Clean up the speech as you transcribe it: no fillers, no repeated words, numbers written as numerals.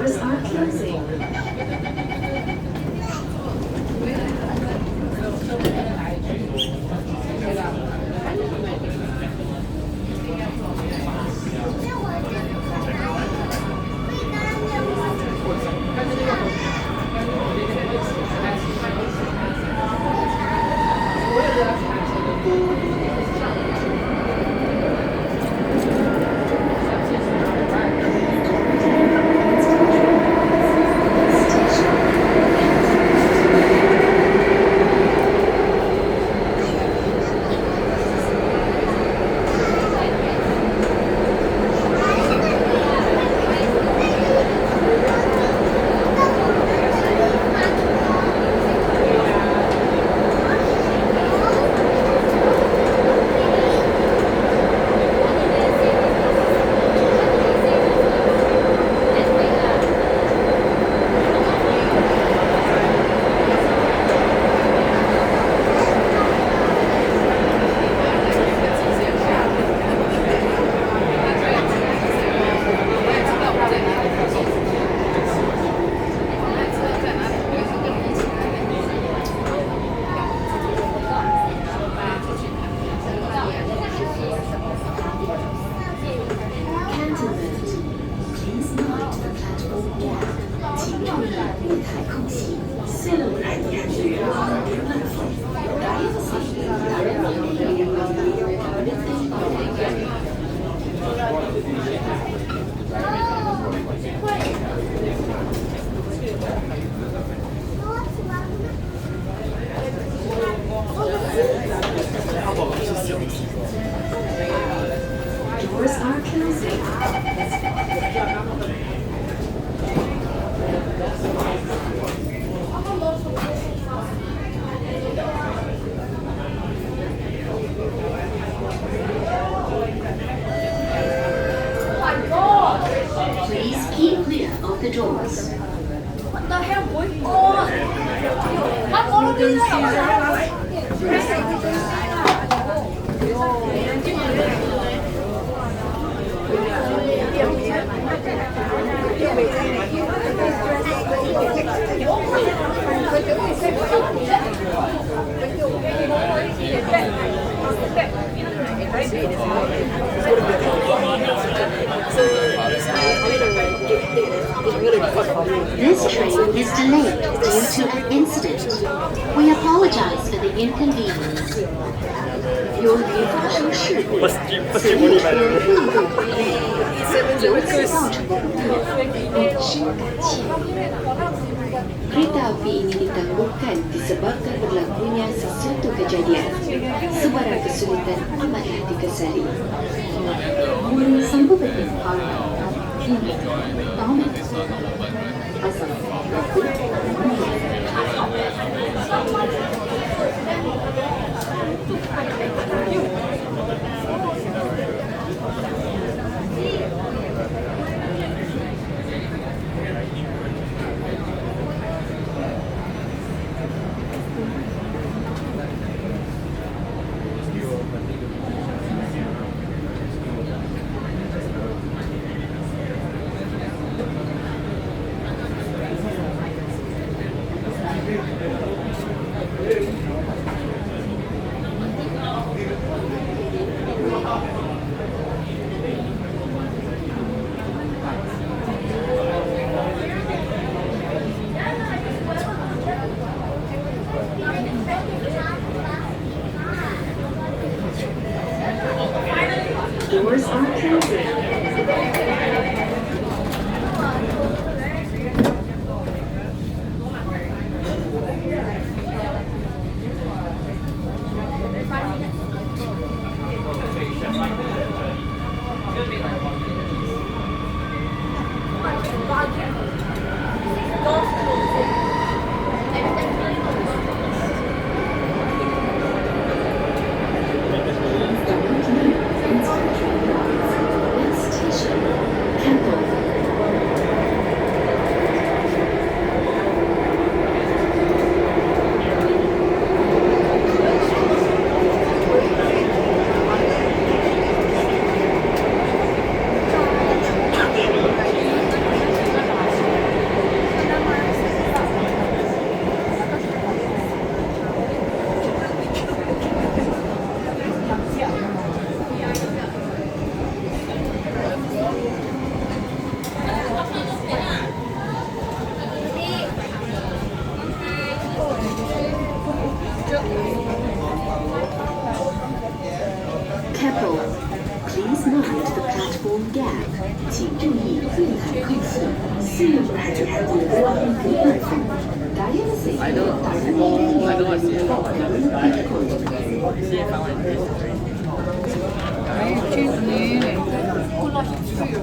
Doors are closing. Doors are closing. Please keep clear of the doors. What the hell going on? What all of these This train is delayed due to an incident. We apologize for the inconvenience. 由于发生事故，此列车并未回列，由此造成的不便，表示感谢。Kereta api ini ditangguhkan disebabkan berlakunya sesuatu kejadian. Sebarang kesulitan amatlah dikesali. ஒரு சம்பவத்தின் காரணமாக இந்த தாமதம் Keppel, please mind the platform gap. 请注意月台空隙。Soon after the platform, dialysis I don't want to see it. 콜라 수유.